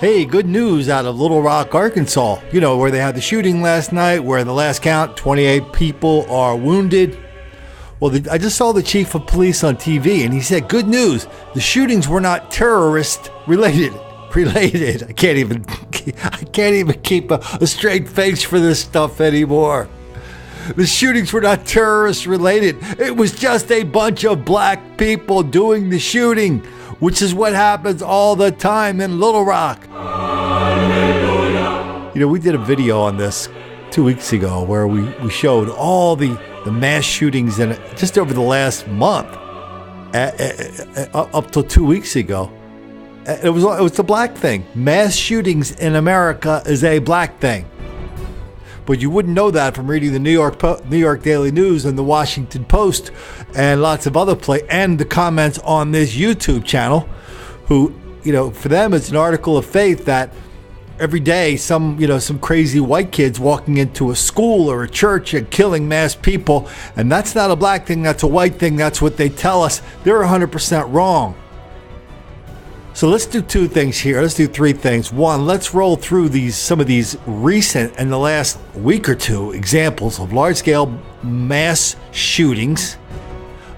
Hey, good news out of Little Rock, Arkansas. You know, where they had the shooting last night, where the last count, 28 people are wounded. Well, I just saw the chief of police on TV, and he said, good news, the shootings were not terrorist related. I can't even keep a straight face for this stuff anymore. The shootings were not terrorist related. It was just a bunch of black people doing the shooting, which is what happens all the time in Little Rock. You know, we did a video on this 2 weeks ago where we showed all the mass shootings in just over the last month, up till 2 weeks ago. It was a black thing. Mass shootings in America is a black thing. But you wouldn't know that from reading the New York Daily News and the Washington Post and lots of other and the comments on this YouTube channel, who, you know, for them it's an article of faith that every day some crazy white kids walking into a school or a church and killing mass people, and that's not a black thing, that's a white thing. That's what they tell us. They're 100% wrong. So let's do two things here. Let's do three things. One, let's roll through some of these recent, in the last week or two, examples of large-scale mass shootings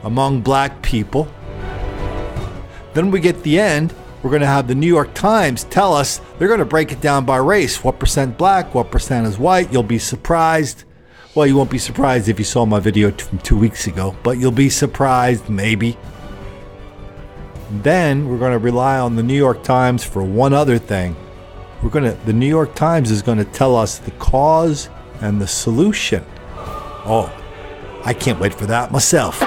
among black people. Then we get the end. We're going to have the New York Times tell us, they're going to break it down by race. What percent black, what percent is white. You'll be surprised. Well, you won't be surprised if you saw my video from 2 weeks ago, but you'll be surprised maybe. Then we're going to rely on the New York Times for one other thing. The New York Times is going to tell us the cause and the solution. Oh, I can't wait for that myself.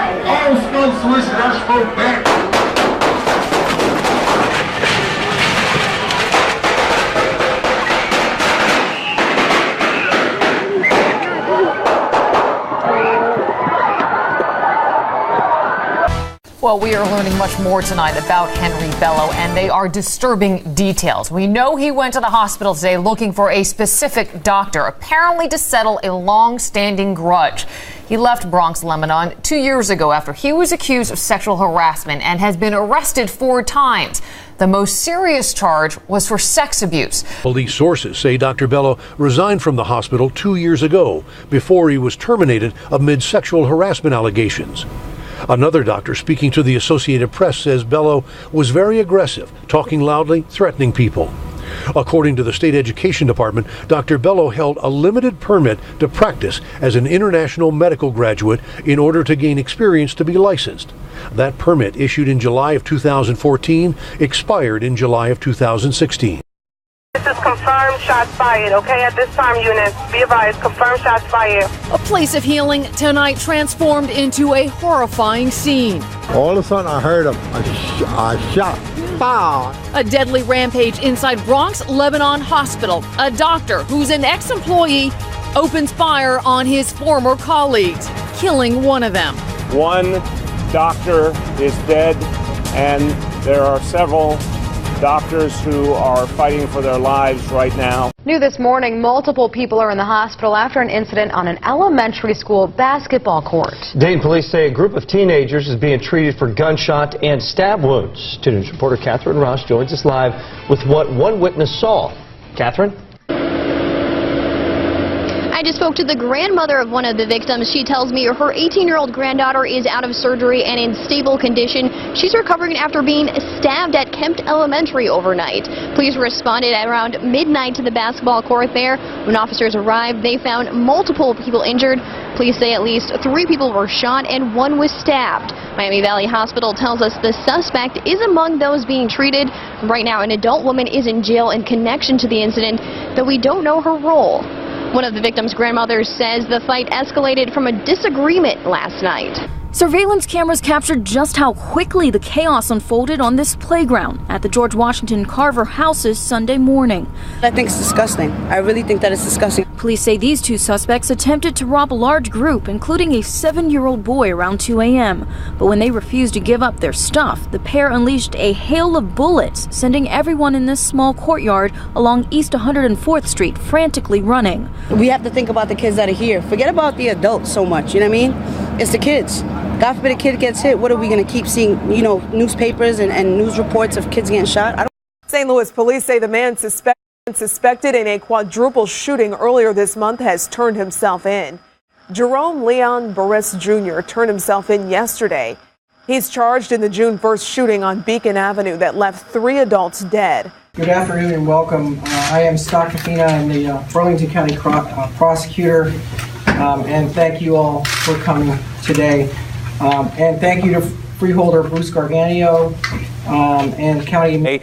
Well, we are learning much more tonight about Henry Bello, and they are disturbing details. We know he went to the hospital today looking for a specific doctor, apparently to settle a long-standing grudge. He left Bronx, Lebanon 2 years ago after he was accused of sexual harassment and has been arrested 4 times. The most serious charge was for sex abuse. Police sources say Dr. Bello resigned from the hospital 2 years ago before he was terminated amid sexual harassment allegations. Another doctor speaking to the Associated Press says Bello was very aggressive, talking loudly, threatening people. According to the state education department, Dr. Bello held a limited permit to practice as an international medical graduate in order to gain experience to be licensed. That permit, issued in July of 2014, expired in July of 2016. This is confirmed shots fired, okay? At this time, units, be advised, confirmed shots fired. A place of healing tonight transformed into a horrifying scene. All of a sudden, I heard a shot. Pow! A deadly rampage inside Bronx Lebanon Hospital. A doctor who's an ex-employee opens fire on his former colleagues, killing one of them. One doctor is dead, and there are several doctors who are fighting for their lives right now. New this morning, multiple people are in the hospital after an incident on an elementary school basketball court. Dayton police say a group of teenagers is being treated for gunshot and stab wounds. 2 News reporter Catherine Ross joins us live with what one witness saw. Catherine? I just spoke to the grandmother of one of the victims. She tells me her 18-year-old granddaughter is out of surgery and in stable condition. She's recovering after being stabbed at Kempt Elementary overnight. Police responded at around midnight to the basketball court there. When officers arrived, they found multiple people injured. Police say at least 3 people were shot and 1 was stabbed. Miami Valley Hospital tells us the suspect is among those being treated. Right now, an adult woman is in jail in connection to the incident, though we don't know her role. One of the victim's grandmothers says the fight escalated from a disagreement last night. Surveillance cameras captured just how quickly the chaos unfolded on this playground at the George Washington Carver houses Sunday morning. I think it's disgusting. I really think that it's disgusting. Police say these 2 suspects attempted to rob a large group, including a 7-year-old boy, around 2 a.m. But when they refused to give up their stuff, the pair unleashed a hail of bullets, sending everyone in this small courtyard along East 104th Street frantically running. We have to think about the kids that are here. Forget about the adults so much, you know what I mean? It's the kids. God forbid a kid gets hit, what are we going to keep seeing, newspapers and news reports of kids getting shot? St. Louis police say the man suspected in a quadruple shooting earlier this month has turned himself in. Jerome Leon Burris Jr. turned himself in yesterday. He's charged in the June 1st shooting on Beacon Avenue that left 3 adults dead. Good afternoon and welcome. I am Scott Cafina. I'm the Burlington County prosecutor, and thank you all for coming today. And thank you to Freeholder Bruce Garganio and County.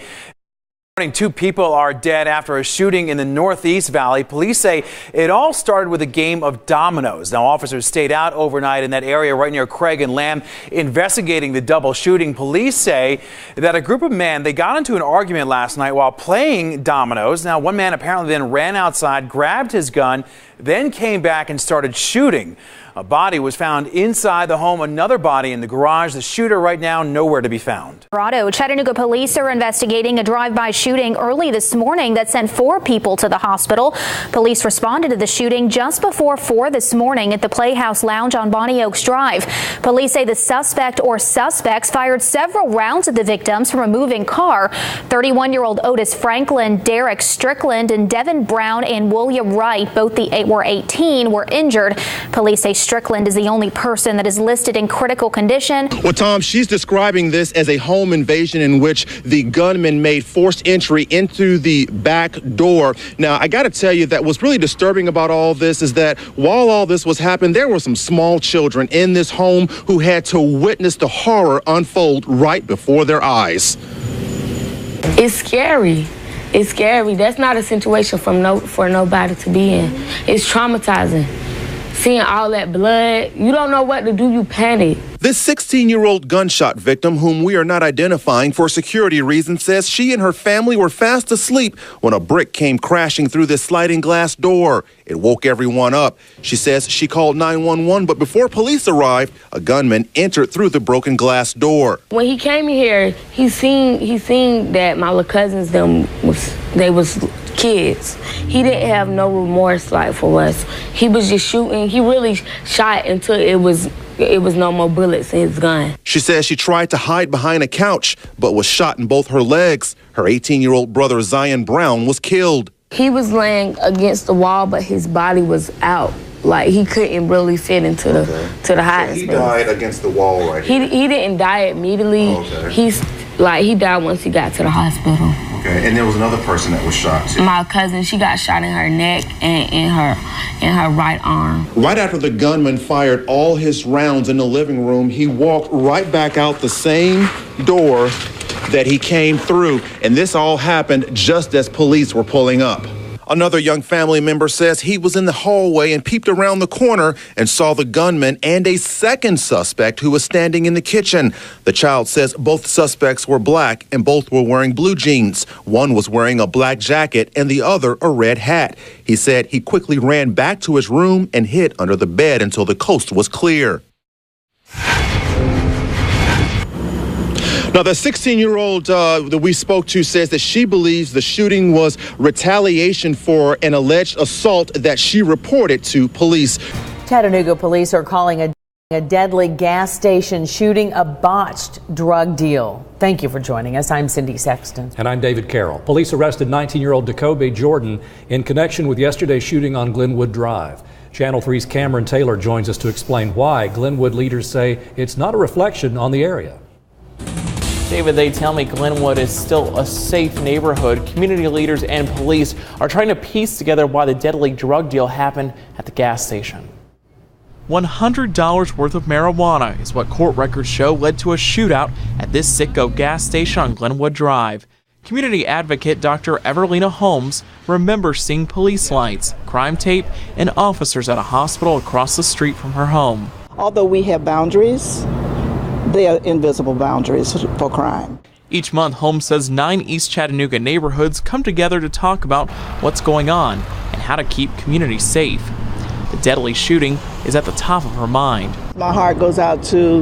2 people are dead after a shooting in the Northeast Valley. Police say it all started with a game of dominoes. Now, officers stayed out overnight in that area right near Craig and Lamb investigating the double shooting. Police say that a group of men, they got into an argument last night while playing dominoes. Now, one man apparently then ran outside, grabbed his gun, then came back and started shooting. A body was found inside the home, another body in the garage. The shooter right now nowhere to be found. Chattanooga police are investigating a drive-by shooting early this morning that sent 4 people to the hospital. Police responded to the shooting just before 4 this morning at the Playhouse Lounge on Bonnie Oaks Drive. Police say the suspect or suspects fired several rounds at the victims from a moving car. 31-year-old Otis Franklin, Derek Strickland, and Devin Brown and William Wright, both were 18, were injured. Police say Strickland is the only person that is listed in critical condition. Well, Tom, she's describing this as a home invasion in which the gunman made forced entry into the back door. Now, I got to tell you that what's really disturbing about all this is that while all this was happening, there were some small children in this home who had to witness the horror unfold right before their eyes. It's scary. It's scary. That's not a situation for nobody to be in. It's traumatizing. Seeing all that blood, you don't know what to do, you panic. This 16-year-old gunshot victim, whom we are not identifying for security reasons, says she and her family were fast asleep when a brick came crashing through this sliding glass door. It woke everyone up. She says she called 911, but before police arrived, a gunman entered through the broken glass door. When he came here, he seen that my little cousins, they was kids. He didn't have no remorse like for us. He was just shooting. He really shot until it was no more bullets in his gun. She says she tried to hide behind a couch, but was shot in both her legs. Her 18-year-old brother, Zion Brown, was killed. He was laying against the wall, but his body was out. Like, he couldn't really fit into the hiding space. He died against the wall right here. He didn't die immediately. Okay. He died once he got to the hospital. Okay, and there was another person that was shot too. My cousin, she got shot in her neck and in her right arm. Right after the gunman fired all his rounds in the living room, he walked right back out the same door that he came through, and this all happened just as police were pulling up. Another young family member says he was in the hallway and peeped around the corner and saw the gunman and a second suspect who was standing in the kitchen. The child says both suspects were black and both were wearing blue jeans. One was wearing a black jacket and the other a red hat. He said he quickly ran back to his room and hid under the bed until the coast was clear. Now, the 16-year-old that we spoke to says that she believes the shooting was retaliation for an alleged assault that she reported to police. Chattanooga police are calling a deadly gas station shooting a botched drug deal. Thank you for joining us. I'm Cindy Sexton. And I'm David Carroll. Police arrested 19-year-old Jacoby Jordan in connection with yesterday's shooting on Glenwood Drive. Channel 3's Cameron Taylor joins us to explain why Glenwood leaders say it's not a reflection on the area. David, they tell me Glenwood is still a safe neighborhood. Community leaders and police are trying to piece together why the deadly drug deal happened at the gas station. $100 worth of marijuana is what court records show led to a shootout at this Citgo gas station on Glenwood Drive. Community advocate Dr. Everlina Holmes remembers seeing police lights, crime tape, and officers at a hospital across the street from her home. Although we have boundaries, they are invisible boundaries for crime. Each month, Holmes says 9 East Chattanooga neighborhoods come together to talk about what's going on and how to keep communities safe. The deadly shooting is at the top of her mind. My heart goes out to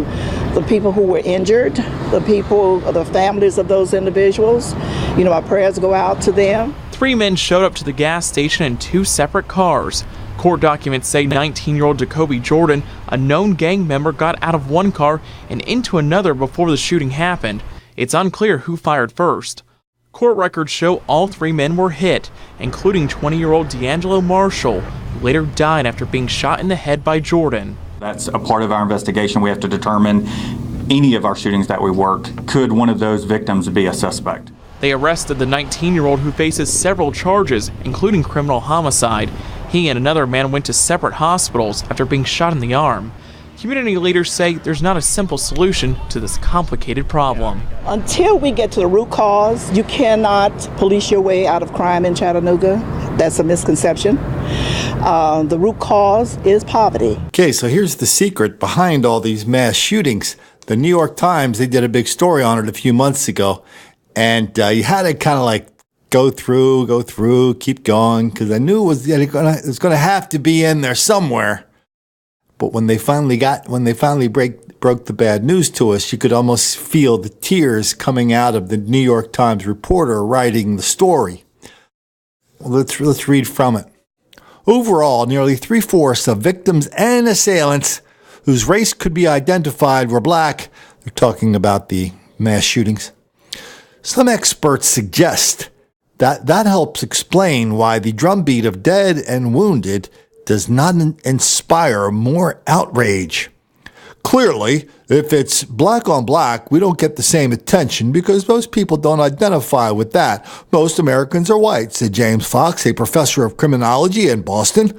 the people who were injured, the families of those individuals. You know, my prayers go out to them. 3 men showed up to the gas station in 2 separate cars. Court documents say 19-year-old Jacoby Jordan, a known gang member, got out of one car and into another before the shooting happened. It's unclear who fired first. Court records show all 3 men were hit, including 20-year-old D'Angelo Marshall, who later died after being shot in the head by Jordan. That's a part of our investigation. We have to determine any of our shootings that we work, could one of those victims be a suspect? They arrested the 19-year-old who faces several charges, including criminal homicide. He and another man went to separate hospitals after being shot in the arm. Community leaders say there's not a simple solution to this complicated problem. Until we get to the root cause, you cannot police your way out of crime in Chattanooga. That's a misconception. The root cause is poverty. Okay, so here's the secret behind all these mass shootings. The New York Times, they did a big story on it a few months ago, and you had to kind of like go through, keep going, because I knew it was going to have to be in there somewhere. But when they finally broke the bad news to us, you could almost feel the tears coming out of the New York Times reporter writing the story. Well, let's read from it. Overall, nearly 3/4 of victims and assailants whose race could be identified were black. They're talking about the mass shootings. Some experts suggest that helps explain why the drumbeat of dead and wounded does not inspire more outrage. Clearly, if it's black on black, we don't get the same attention because most people don't identify with that. Most Americans are white, said James Fox, a professor of criminology in Boston.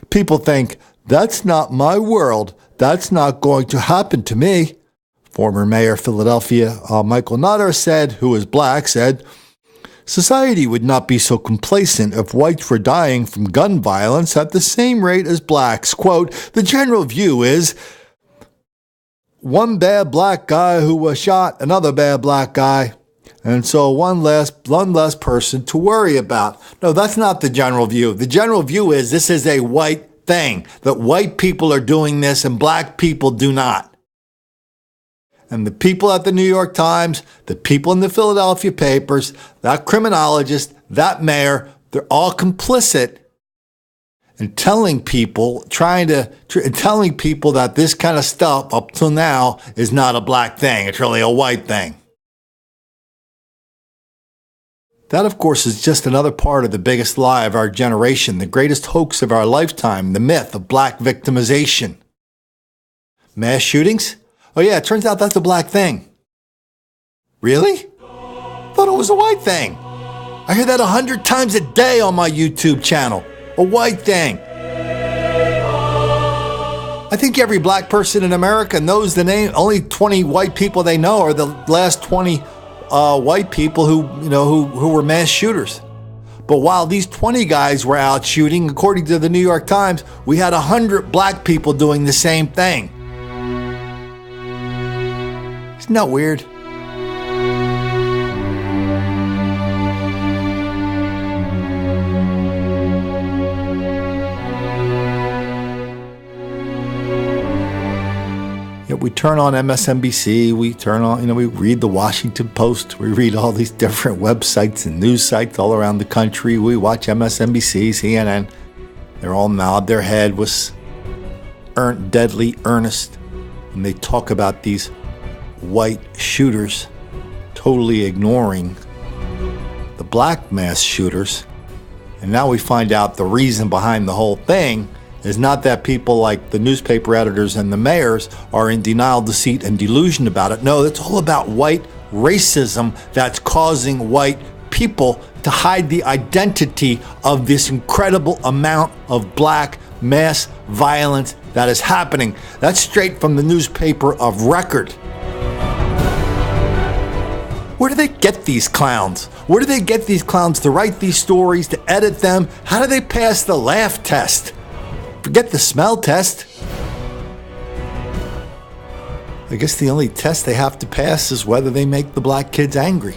People think, that's not my world. That's not going to happen to me. Former Mayor of Philadelphia, Michael Nutter, who is black, said, society would not be so complacent if whites were dying from gun violence at the same rate as blacks. Quote, the general view is one bad black guy who was shot, another bad black guy, and so one less person to worry about. No, that's not the general view. The general view is this is a white thing, that white people are doing this and black people do not. And the people at the New York Times, the people in the Philadelphia papers, that criminologist, that mayor, they're all complicit in telling people that this kind of stuff up till now is not a black thing. It's really a white thing. That, of course, is just another part of the biggest lie of our generation, the greatest hoax of our lifetime, the myth of black victimization. Mass shootings? Oh yeah, it turns out that's a black thing. Really? Thought it was a white thing. I hear that 100 times a day on my YouTube channel. A white thing. I think every black person in America knows the name. Only 20 white people they know are the last 20 white people who were mass shooters. But while these 20 guys were out shooting, according to the New York Times, we had 100 black people doing the same thing. Isn't that weird? We turn on MSNBC, we turn on, we read the Washington Post, we read all these different websites and news sites all around the country. We watch MSNBC, CNN. They're all nod their head with deadly earnest. And they talk about these white shooters totally ignoring the black mass shooters. And now we find out the reason behind the whole thing is not that people like the newspaper editors and the mayors are in denial, deceit, and delusion about it. No, it's all about white racism that's causing white people to hide the identity of this incredible amount of black mass violence that is happening. That's straight from the newspaper of record. Where do they get these clowns? Where do they get these clowns to write these stories, to edit them? How do they pass the laugh test? Forget the smell test. I guess the only test they have to pass is whether they make the black kids angry.